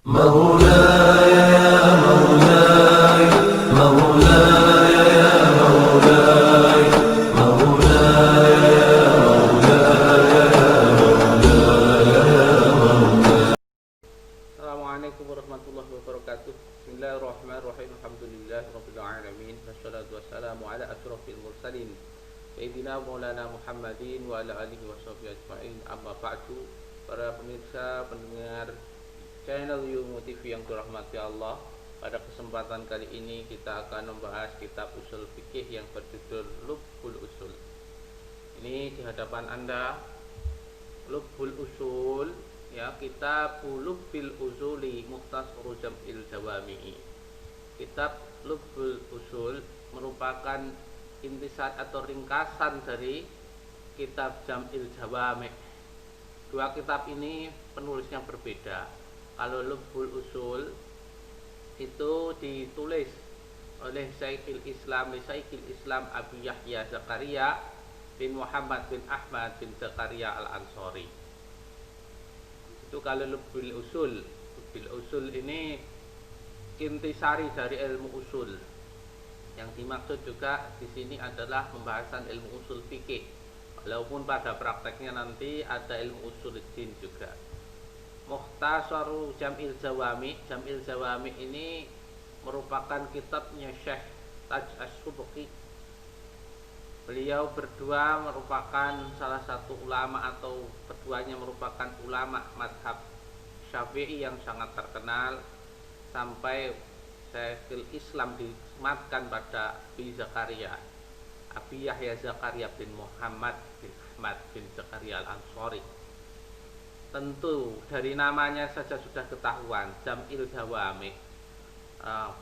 مولاي يا مولاي مولاي يا مولاي مولاي يا مولاي. Assalamualaikum warahmatullahi wabarakatuh. Bismillahirrahmanirrahim. Alhamdulillahirabbil alamin. Wassalatu wassalamu ala asyrofil mursalin Sayyidina Maulana Muhammadin wa ala alihi washabihi ajmain. Amma ba'du. Para pemirsa pendengar channel Ilmu TV yang dirahmati Allah, pada kesempatan kali ini kita akan membahas kitab usul fikih yang berjudul Lubbul Usul. Ini di hadapan Anda Lubbul Usul, ya, kitab Lubbil Usuli Mukhtasar Jam'il Jawami'i. Kitab Lubbul Usul merupakan intisar atau ringkasan dari kitab Jam'il Jawami'. Dua kitab ini penulisnya berbeda. Kalau Lubbul Usul itu ditulis oleh Syekhul Islam Abi Yahya Zakaria bin Muhammad bin Ahmad bin Zakaria Al-Ansari. Itu kalau Lubbul Usul. Lubbul Usul ini intisari dari ilmu usul. Yang dimaksud juga di sini adalah pembahasan ilmu usul fikih. Walaupun pada prakteknya nanti ada ilmu usul din juga. Mukhtasaru Jam'il Jawami'. Jam'il Jawami' ini merupakan kitabnya Syekh Taj As-Subki. Beliau berdua merupakan salah satu ulama, atau keduanya merupakan ulama mazhab Syafi'i yang sangat terkenal, sampai Syekhul Islam disematkan pada Abi Zakaria, Abi Yahya Zakaria bin Muhammad bin Ahmad bin Zakaria Al-Ansari. Tentu dari namanya saja sudah ketahuan, Jam'il Jawami',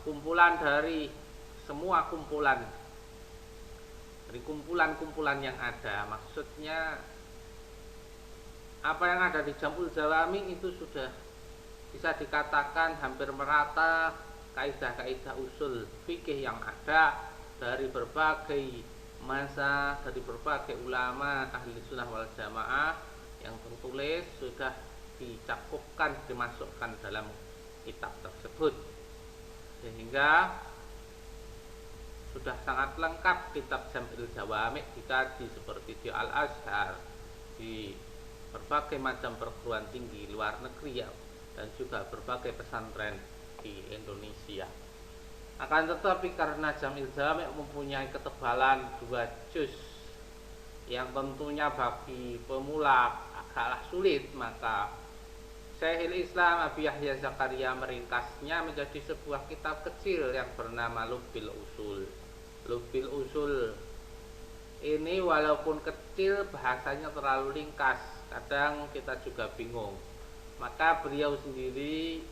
kumpulan dari semua kumpulan, dari kumpulan-kumpulan yang ada. Maksudnya apa yang ada di Jam'ul Jawami' itu sudah bisa dikatakan hampir merata kaidah-kaidah usul fikih yang ada dari berbagai masa, dari berbagai ulama ahli sunnah wal jamaah yang tertulis, sudah dicakupkan, dimasukkan dalam kitab tersebut, sehingga sudah sangat lengkap kitab Jam'il Jawami' dikaji seperti di Al-Azhar, di berbagai macam perguruan tinggi luar negeri, ya, dan juga berbagai pesantren di Indonesia. Akan tetapi karena Jam'il Jawami' mempunyai ketebalan 2 juz yang tentunya bagi pemula agaklah sulit, maka Syekhul Islam Abi Yahya Zakaria meringkasnya menjadi sebuah kitab kecil yang bernama Lubbil Usul. Lubbil Usul ini walaupun kecil, bahasanya terlalu ringkas, kadang kita juga bingung. Maka beliau sendiri,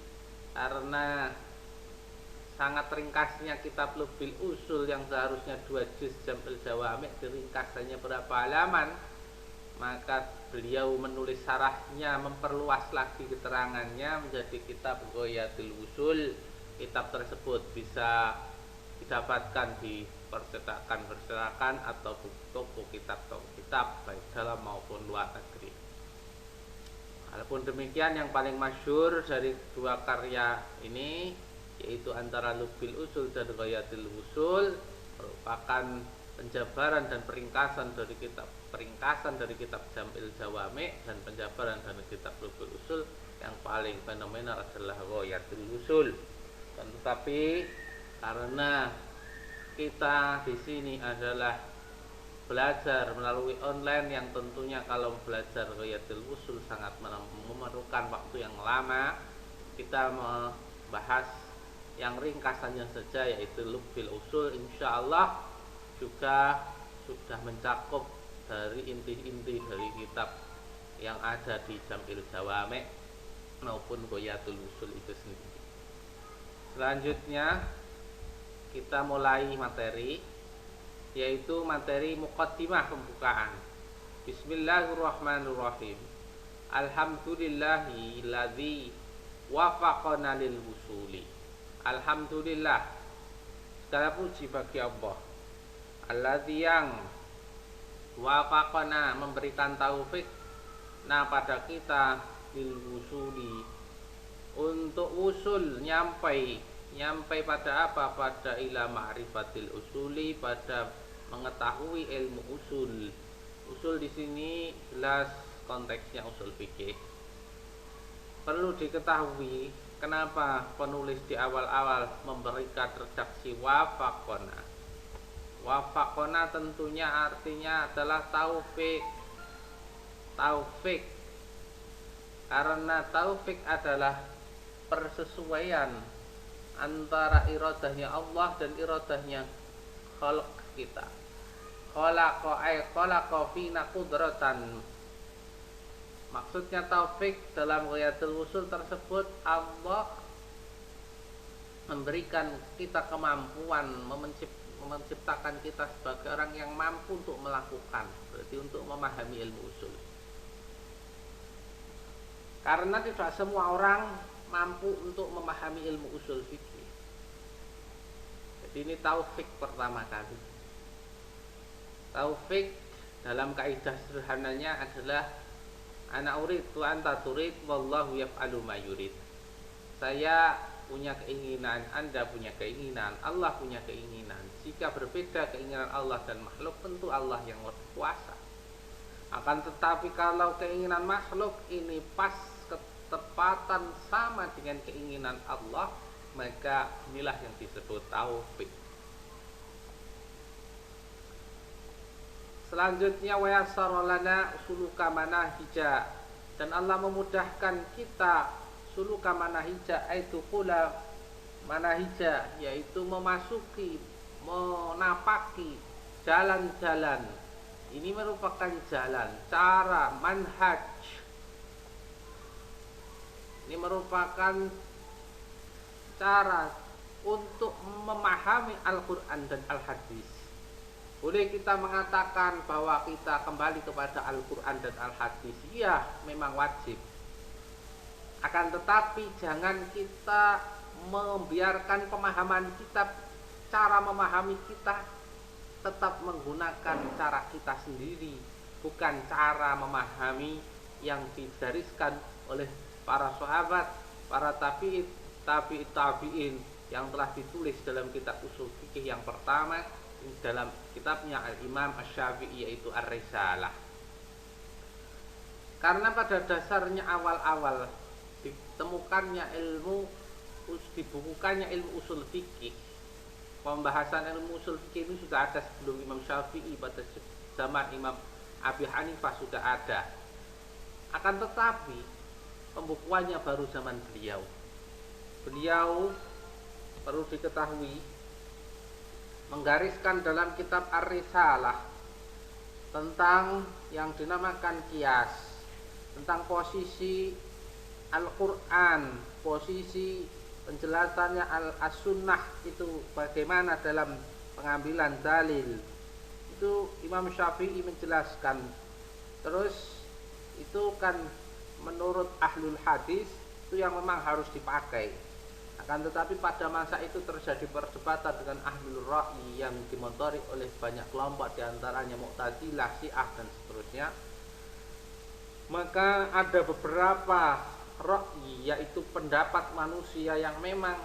karena sangat ringkasnya kitab Lubbil Usul yang seharusnya 2 juz Jam'il Jawami', diringkas hanya berapa halaman, maka beliau menulis syarahnya, memperluas lagi keterangannya menjadi kitab Ghayatul Usul. Kitab tersebut bisa didapatkan di percetakan atau toko kitab baik dalam maupun luar negeri. Walaupun demikian, yang paling masyhur dari dua karya ini, yaitu antara Lubbil Usul dan Ghayatul Usul, merupakan penjabaran dan peringkasan dari kitab Jam'il Jawami', dan penjabaran dari kitab Lubbil Usul yang paling fenomenal adalah Ghayatul Usul. Dan tetapi karena kita di sini adalah belajar melalui online, yang tentunya kalau belajar Ghayatul Usul sangat memerlukan waktu yang lama, kita membahas yang ringkasannya saja, yaitu Lubbil Usul. Insyaallah juga sudah mencakup dari inti-inti dari kitab yang ada di Jam'il Jawami' maupun Ghayatul Usul itu sendiri. Selanjutnya kita mulai materi, yaitu materi muqaddimah, pembukaan. Bismillahirrahmanirrahim. Alhamdulillahilladzi wafaqana lil wusuli. Alhamdulillah, segala puji bagi Allah, alladzi yang wafaqana, memberikan taufik pada kita lil wusuli, untuk usul, nyampai pada apa? Pada ila ma'rifatil usuli, pada mengetahui ilmu usul. Usul di sini jelas konteksnya usul fikih. Perlu diketahui kenapa penulis di awal-awal memberikan redaksi wafaqona. Wafaqona tentunya artinya adalah taufik. Karena taufik adalah persesuaian antara iradahnya Allah dan iradahnya khalq kita. Khalaqa fina qudratan. Maksudnya taufik dalam ghayatul wusul tersebut, Allah memberikan kita kemampuan, menciptakan kita sebagai orang yang mampu untuk melakukan, berarti untuk memahami ilmu usul. Karena tidak semua orang mampu untuk memahami ilmu usul fikih. Jadi ini taufik pertama kali. Taufik dalam kaidah sederhananya adalah ana urid wa anta turid wallahu yaf'alu ma yurid. Saya punya keinginan, Anda punya keinginan, Allah punya keinginan. Jika berbeda keinginan Allah dan makhluk, tentu Allah yang berkuasa. Akan tetapi kalau keinginan makhluk ini pas ketepatan sama dengan keinginan Allah, maka inilah yang disebut taufik. Selanjutnya wa yassara lana suluka manahija, dan Allah memudahkan kita suluka manahija, yaitu pula manahija, yaitu memasuki, menapaki jalan-jalan. Ini merupakan jalan, cara, manhaj. Ini merupakan cara untuk memahami Al-Quran dan Al-Hadis. Boleh kita mengatakan bahwa kita kembali kepada Al-Quran dan Al-Hadis, iya, memang wajib. Akan tetapi jangan kita membiarkan pemahaman kita, cara memahami kita tetap menggunakan cara kita sendiri, bukan cara memahami yang digariskan oleh para sahabat, para tabi'in yang telah ditulis dalam kitab usul fikih yang pertama, dalam kitabnya Al-Imam Asy-Syafi'i, yaitu Ar-Risalah. Karena pada dasarnya awal-awal dibukukannya ilmu usul fikih, pembahasan ilmu usul fikih ini sudah ada sebelum Imam Syafi'i, pada zaman Imam Abi Hanifah sudah ada. Akan tetapi pembukuannya baru zaman beliau. Beliau perlu diketahui menggariskan dalam kitab Ar-Risalah tentang yang dinamakan qiyas, tentang posisi Al-Quran, posisi penjelasannya As-Sunnah itu bagaimana dalam pengambilan dalil. Itu Imam Syafi'i menjelaskan. Terus itu kan menurut ahlul hadis itu yang memang harus dipakai. Akan tetapi pada masa itu terjadi perdebatan dengan ahlul ra'yi yang dimotori oleh banyak kelompok, diantaranya Mu'tazilah, Syiah dan seterusnya. Maka ada beberapa ra'yi, yaitu pendapat manusia yang memang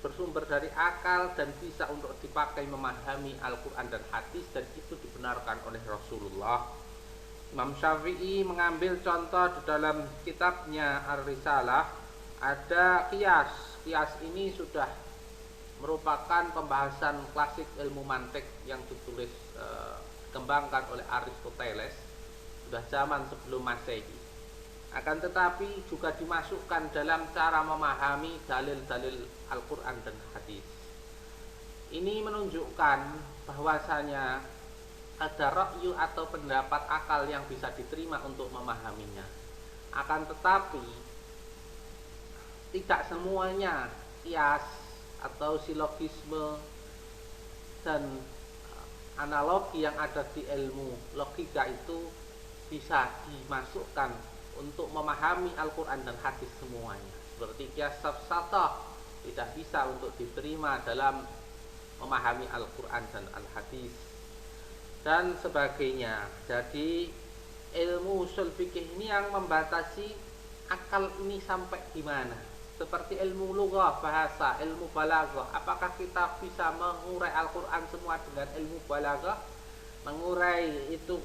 bersumber dari akal dan bisa untuk dipakai memahami Al-Quran dan hadis, dan itu dibenarkan oleh Rasulullah. Imam Syafi'i mengambil contoh di dalam kitabnya Ar-Risalah, ada qiyas. Qiyas ini sudah merupakan pembahasan klasik ilmu mantik yang dikembangkan oleh Aristoteles, sudah zaman sebelum Masehi. Akan tetapi juga dimasukkan dalam cara memahami dalil-dalil Al-Quran dan hadis. Ini menunjukkan bahwasanya ada ra'yu atau pendapat akal yang bisa diterima untuk memahaminya. Akan tetapi tidak semuanya qiyas atau silogisme dan analogi yang ada di ilmu logika itu bisa dimasukkan untuk memahami Al-Quran dan hadis semuanya. Seperti qiyas safsatah tidak bisa untuk diterima dalam memahami Al-Quran dan Al-Hadis dan sebagainya. Jadi ilmu usul fikih ini yang membatasi akal ini sampai di mana. seperti ilmu lughah, bahasa, ilmu balaghah. Apakah kita bisa mengurai Al-Quran semua dengan ilmu balaghah? Mengurai itu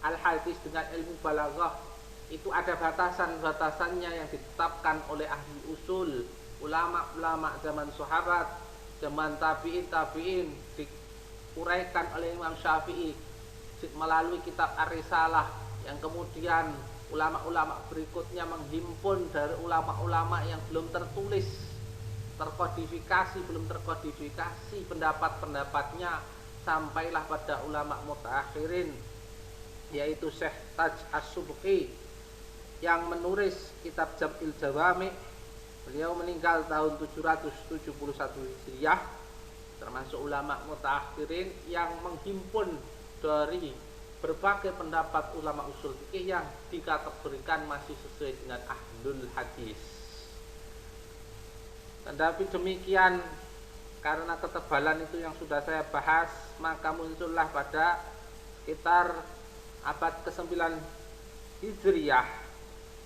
al-hadis dengan ilmu balaghah, itu ada batasan-batasannya yang ditetapkan oleh ahli usul, ulama-ulama zaman sahabat, zaman tabi'in, diuraikan oleh Imam Syafi'i melalui kitab Ar-Risalah, yang kemudian ulama-ulama berikutnya menghimpun dari ulama-ulama yang belum tertulis, belum terkodifikasi pendapat-pendapatnya, sampailah pada ulama mutaakhirin, yaitu Syekh Taj As-Subki yang menulis kitab Jam'il Jawami. Beliau meninggal tahun 771 Hijriah, termasuk ulama mutaakhirin yang menghimpun dari berbagai pendapat ulama usul fikih yang dikategorikan masih sesuai dengan ahlul hadis. Tetapi demikian, karena ketebalan itu yang sudah saya bahas, maka muncullah pada sekitar abad ke-9 Hijriah,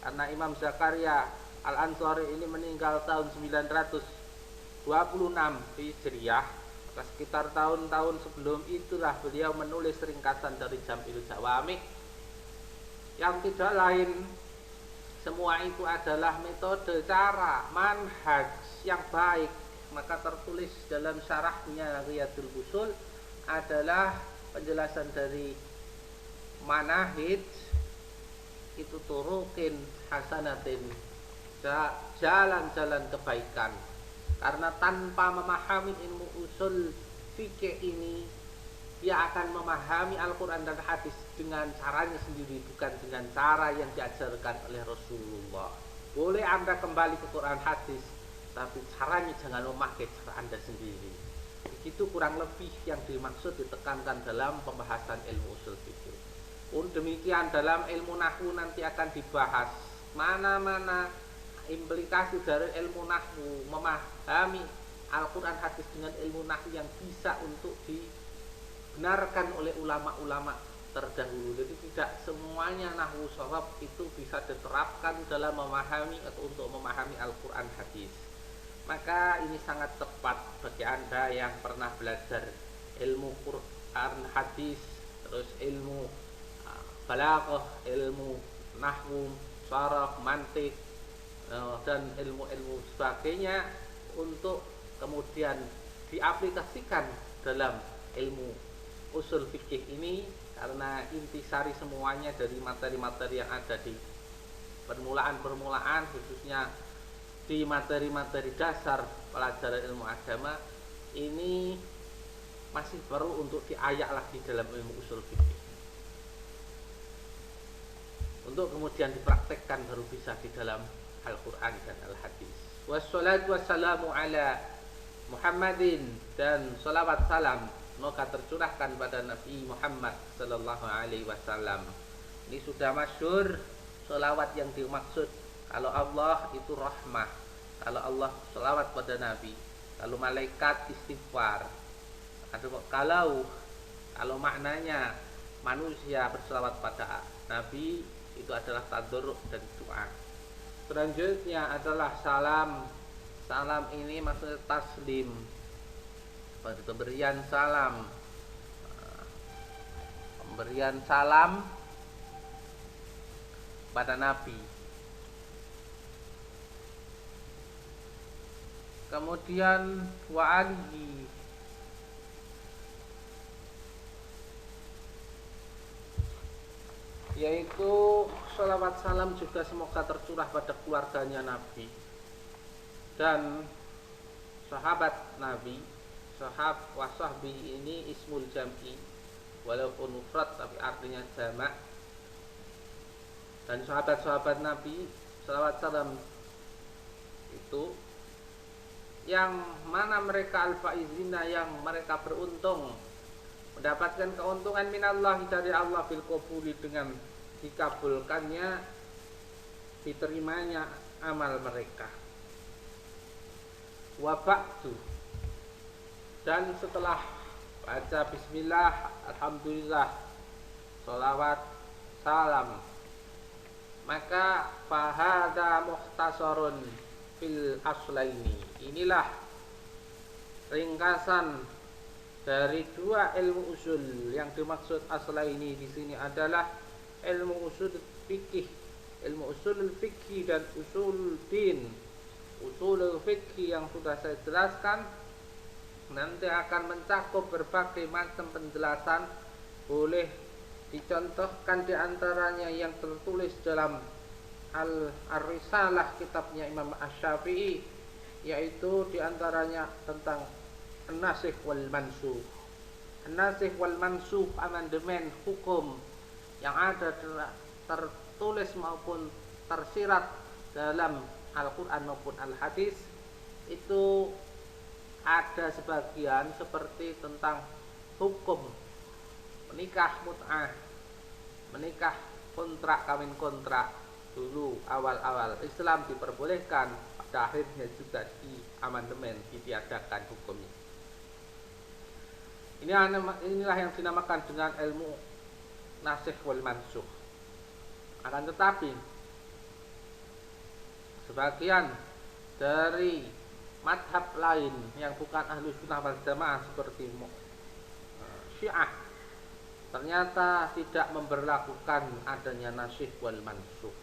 karena Imam Zakaria Al-Ansari ini meninggal tahun 926 Hijriah. Sekitar tahun-tahun sebelum itulah beliau menulis ringkasan dari Jam'il Jawami, yang tidak lain semua itu adalah metode, cara, manhaj yang baik. Maka tertulis dalam syarahnya Riyadul Usul adalah penjelasan dari manahij itu turukin hasanatin, jalan-jalan kebaikan. Karena tanpa memahami ilmu usul fikih ini, dia akan memahami Al-Quran dan hadis dengan caranya sendiri, bukan dengan cara yang diajarkan oleh Rasulullah. Boleh Anda kembali ke Quran hadis, tapi caranya jangan memakai cara Anda sendiri. Begitu kurang lebih yang dimaksud ditekankan dalam pembahasan ilmu usul fikih. Demikian dalam ilmu nahwu nanti akan dibahas mana-mana implikasi dari ilmu nahwu, memahami Al-Quran hadis dengan ilmu nahwu yang bisa untuk dibenarkan oleh ulama-ulama terdahulu. Jadi tidak semuanya nahwu shawab itu bisa diterapkan dalam memahami atau untuk memahami Al-Quran hadis. Maka ini sangat tepat bagi Anda yang pernah belajar ilmu Quran hadis, terus ilmu balaghah, ilmu nahwu, sharah, mantik, dan ilmu-ilmu sebagainya, untuk kemudian diaplikasikan dalam ilmu usul fikih ini, karena intisari semuanya dari materi-materi yang ada di permulaan, khususnya di materi-materi dasar pelajaran ilmu agama ini masih perlu untuk diayak lagi dalam ilmu usul fikih, untuk kemudian dipraktekkan baru bisa di dalam Al-Quran dan Al-Hadis. Wassalatu wassalamu ala Muhammadin, dan salawat salam semoga tercurahkan pada Nabi Muhammad sallallahu alaihi wasallam. Ini sudah masyhur salawat yang dimaksud. Kalau Allah itu rahmah, kalau Allah salawat pada Nabi, kalau malaikat istighfar. Kalau maknanya manusia bersalawat pada Nabi, itu adalah tadarruk dan doa. Selanjutnya adalah salam. Salam ini maksudnya taslim, pemberian salam. Pemberian salam pada Nabi. Kemudian wa alihi, yaitu salawat salam juga semoga tercurah pada keluarganya Nabi dan sahabat Nabi. Sahab wa sahbi ini ismul jam'i, walaupun mufrad tapi artinya jamak. Dan sahabat-sahabat Nabi, salawat salam itu yang mana mereka al-faizina, yang mereka beruntung, mendapatkan keuntungan minallahi dari Allah, bil qabuli, dengan dikabulkannya, diterimanya amal mereka. Wa ba'du, dan setelah baca bismillah, alhamdulillah, sholawat, salam, maka fahada mukhtasarun, fil aslaini. Inilah ringkasan dari dua ilmu usul. Yang dimaksud aslaini di sini adalah ilmu usul fikih, ilmu usul fikih dan usul din. Usul fikih yang sudah saya jelaskan nanti akan mencakup berbagai macam penjelasan. Boleh dicontohkan diantaranya yang tertulis dalam Al-Risalah, kitabnya Imam Asy-Syafi'i, yaitu diantaranya tentang An-Nasikh wal Mansukh. An-Nasikh wal Mansukh, amandemen hukum yang ada tertulis maupun tersirat dalam Al-Quran maupun Al-Hadis, itu ada sebagian seperti tentang hukum menikah mut'ah, menikah kontrak, kawin kontrak. Dulu awal-awal Islam diperbolehkan, pada akhirnya juga diamandemen, ditiadakan hukumnya. Inilah yang dinamakan dengan ilmu nasikh wal mansukh. Akan tetapi sebagian dari madhab lain yang bukan ahlu sunnah wal jamaah seperti Syiah ternyata tidak memberlakukan adanya nasikh wal mansukh.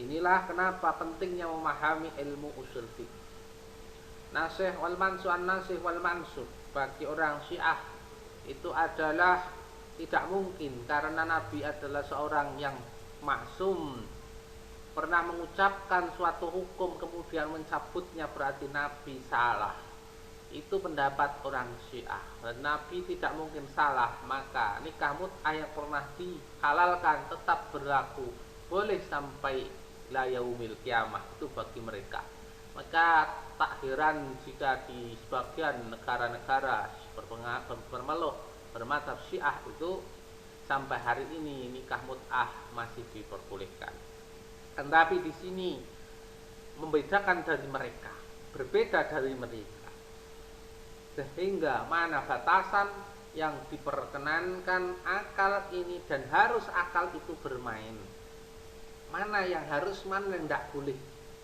Inilah kenapa pentingnya memahami ilmu usul fiqh. Nasikh wal mansukh, an-nasikh wal mansukh bagi orang Syiah itu adalah tidak mungkin, karena Nabi adalah seorang yang maksum. Pernah mengucapkan suatu hukum kemudian mencabutnya berarti Nabi salah. Itu pendapat orang Syiah. Dan Nabi tidak mungkin salah, maka nikah mut'ah yang pernah dihalalkan tetap berlaku, boleh sampai la yaumil kiamah, itu bagi mereka. Maka tak heran jika di sebagian negara-negara bermeluk bermadzhab Syiah itu sampai hari ini nikah mut'ah masih diperbolehkan. Tetapi di sini membedakan dari mereka, berbeda dari mereka, sehingga mana batasan yang diperkenankan akal ini dan harus akal itu bermain, mana yang harus, mana yang tidak boleh,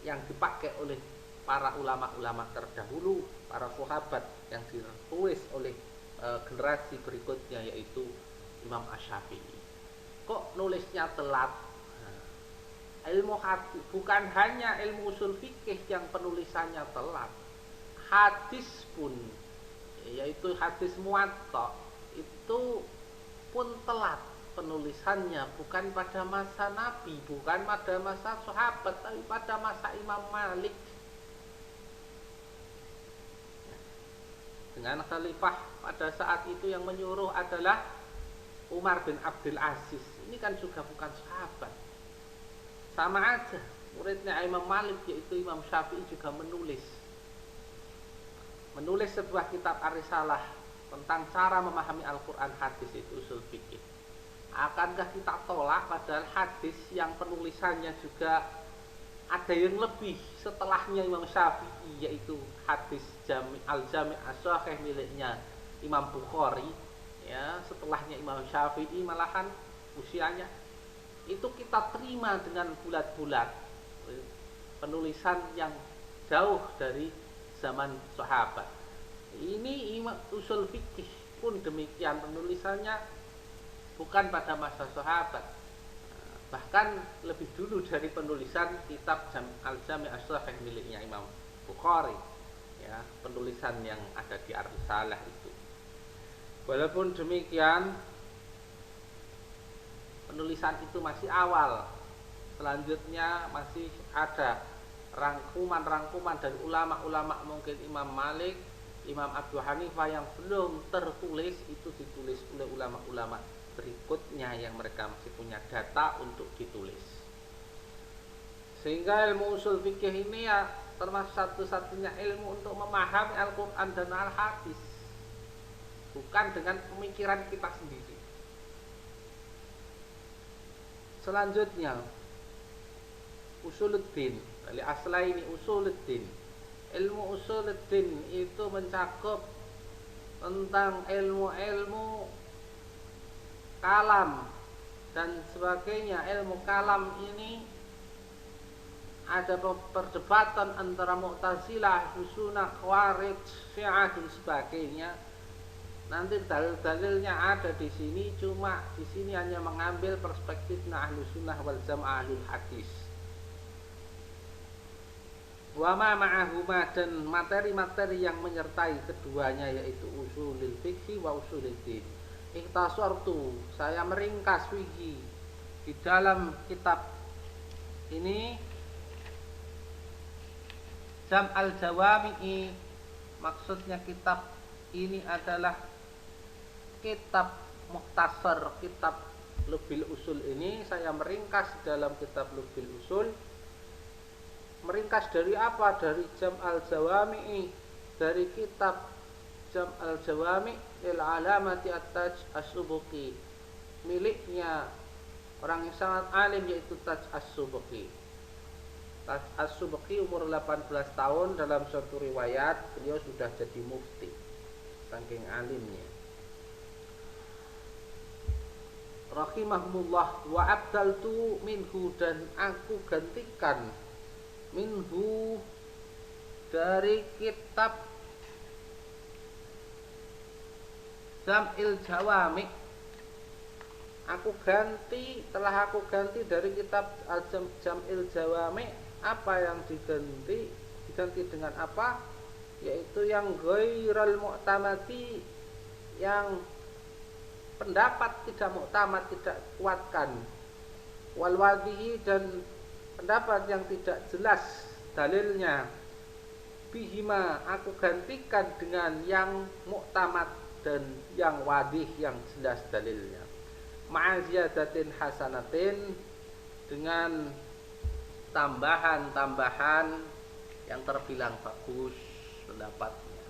yang dipakai oleh para ulama-ulama terdahulu, para sahabat, yang ditulis oleh generasi berikutnya, yaitu Imam Asy-Syafi'i. Kok nulisnya telat? Ilmu hadis, bukan hanya ilmu usul fikih yang penulisannya telat, hadis pun, yaitu hadis muwatta, itu pun telat penulisannya, bukan pada masa Nabi, bukan pada masa sahabat, tapi pada masa Imam Malik. Dengan khalifah pada saat itu yang menyuruh adalah Umar bin Abdul Aziz. Ini kan juga bukan sahabat. Sama aja, muridnya Imam Malik yaitu Imam Syafi'i juga menulis sebuah kitab Ar-Risalah tentang cara memahami Al-Quran, hadis, itu usul fikih. Akankah kita tolak padahal hadis yang penulisannya juga ada yang lebih setelahnya Imam Syafi'i, yaitu hadis Al-Jami' As-Sahih miliknya Imam Bukhari, ya, setelahnya Imam Syafi'i malahan usianya, itu kita terima dengan bulat-bulat, penulisan yang jauh dari zaman sahabat. Ini usul fikih pun demikian, penulisannya bukan pada masa sahabat, bahkan lebih dulu dari penulisan kitab Al-Jami' As-Sahih miliknya Imam Bukhari, ya, penulisan yang ada di Ar-Risalah itu. Walaupun demikian, penulisan itu masih awal. Selanjutnya masih ada rangkuman-rangkuman dari ulama-ulama, mungkin Imam Malik, Imam Abu Hanifah, yang belum tertulis, itu ditulis oleh ulama-ulama berikutnya yang mereka masih punya data untuk ditulis. Sehingga ilmu usul fikih ini ya termasuk satu-satunya ilmu untuk memahami Al-Quran dan Al-Hadis, bukan dengan pemikiran kita sendiri. Selanjutnya usuluddin, dari aslaini usuluddin. Ilmu usuluddin itu mencakup tentang ilmu-ilmu kalam dan sebagainya. Ilmu kalam ini ada perdebatan antara Mu'tazilah, Sunnah, Khawarij, Syiah dan sebagainya. Nanti dalil-dalilnya ada di sini, cuma di sini hanya mengambil perspektifnya Ahlus Sunnah wal Jamaah Ahlul Hadis. Wa ma ma'ahuma, dan materi-materi yang menyertai keduanya yaitu usulul fikhi wa usulul din. Ikhtasartu, saya meringkas fikhi di dalam kitab ini Jam' al-Jawami'i. Maksudnya kitab ini adalah kitab mukhtasar, kitab Lubil Usul ini saya meringkas dalam kitab Lubil Usul. Meringkas dari apa? Dari Jam' al-Jawami'i, dari kitab Jam' al-Jawami' lil alamati at-Taj as-Subki, miliknya orang yang sangat alim yaitu Taj as-Subki. Taj as-Subki umur 18 tahun, dalam suatu riwayat beliau sudah jadi mufti saking alimnya. Rahimahumullah. Wa abdaltu minhu, dan aku gantikan minhu dari kitab Jam'il Jawami. Telah aku ganti dari kitab Jam'il Jawami. Apa yang diganti? Diganti dengan apa? Yaitu yang ghairal mu'tamadi, yang pendapat tidak mu'tamad, tidak kuatkan, wal wadihi, dan pendapat yang tidak jelas dalilnya. Bihima, aku gantikan dengan yang mu'tamad dan yang wadih, yang jelas dalilnya. Ma'aziyadatin hasanatin, dengan tambahan-tambahan yang terbilang bagus pendapatnya.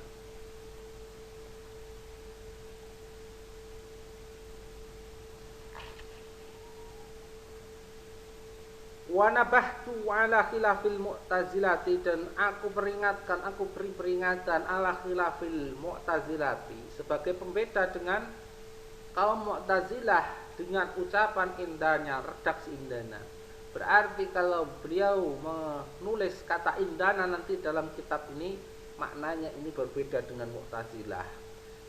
Wa nabahtu ala khilafil mu'tazilati, dan aku beri peringatan ala khilafil mu'tazilati, sebagai pembeda dengan kaum Mu'tazilah dengan ucapan indahnya, redaksi indahnya. Berarti kalau beliau menulis kata indana nanti dalam kitab ini, maknanya ini berbeda dengan Mu'tazilah.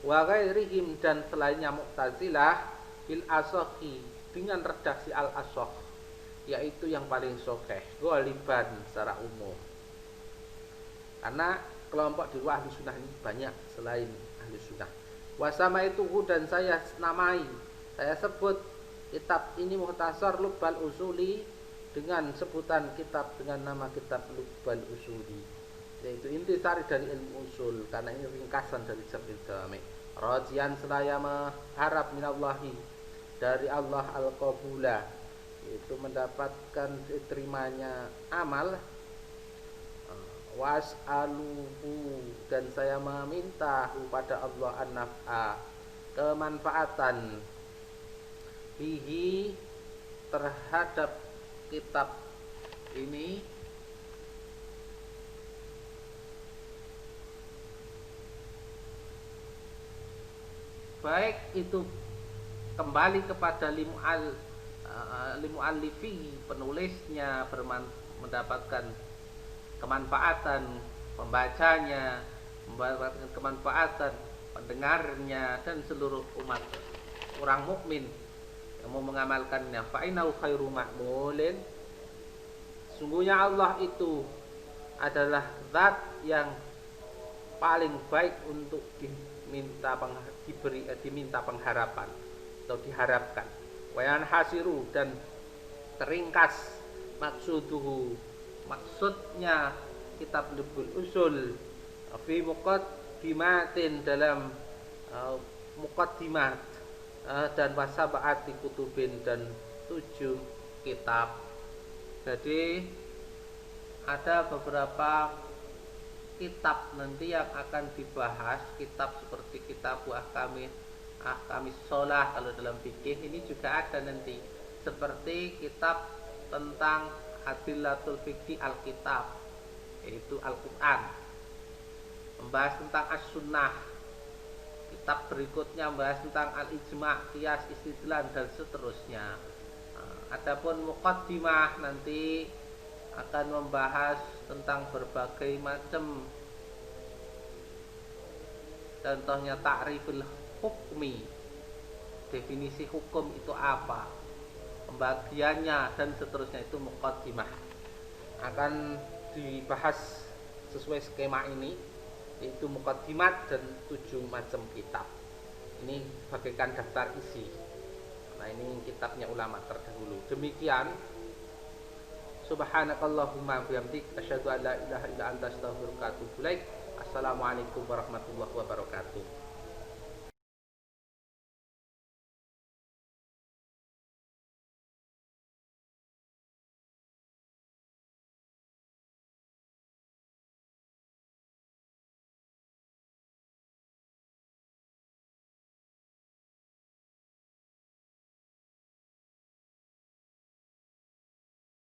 Wa ghairihim, dan selainnya Mu'tazilah, bil asokhi, dengan redaksi al-asokh, yaitu yang paling sahih, ghaliban secara umum. Karena kelompok di luar Ahli Sunnah ini banyak selain Ahli Sunnah. Wasama itu, dan saya sebut kitab ini Mukhtasar Lubbal Usuli, dengan sebutan kitab, dengan nama kitab Lubbal Usuli, yaitu intisari dari ilmu usul, karena ini ringkasan dari Jam'il Jawami'. Rajian, seraya mengharap minallahi, dari Allah, al-qabula, yaitu mendapatkan diterimanya amal. Was'aluhu, dan saya meminta kepada Allah an-naf'a, kemanfaatan, bihi, terhadap kitab ini, baik itu kembali kepada limu'allifi, penulisnya, mendapatkan kemanfaatan pembacanya, mendapatkan kemanfaatan pendengarnya, dan seluruh umat orang mukmin yang mau mengamalkannya. Fa innahu khairu ma'mulin, sungguhnya Allah itu adalah zat yang paling baik untuk diminta pengharapan atau diharapkan. Wa yanhasiru, dan teringkas maksuduhu, maksudnya kitab Lubbul Usul, fi muqaddimatin, dalam muqaddimat, dan wasaba'ati kutubin, dan 7 kitab. Jadi ada beberapa kitab nanti yang akan dibahas, kitab seperti kitab ahkamis shalah kalau dalam fikih, ini juga ada nanti, seperti kitab tentang Adillatul Fikhi Alkitab, yaitu Al-Quran, membahas tentang As-Sunnah. Kitab berikutnya membahas tentang Al-Ijma', Qiyas, Istidlal, dan seterusnya. Adapun Muqaddimah nanti akan membahas tentang berbagai macam, contohnya ta'riful hukmi, definisi hukum itu apa, pembagiannya, dan seterusnya. Itu muqaddimah akan dibahas sesuai skema ini, yaitu muqaddimat dan 7 macam kitab. Ini bagaikan daftar isi. Nah, ini kitabnya ulama terdahulu. Demikian, subhanakallahumma bihamdik asyhadu an la ilaha illa anta astaghfiruka wa atubu ilaik. Assalamualaikum warahmatullahi wabarakatuh.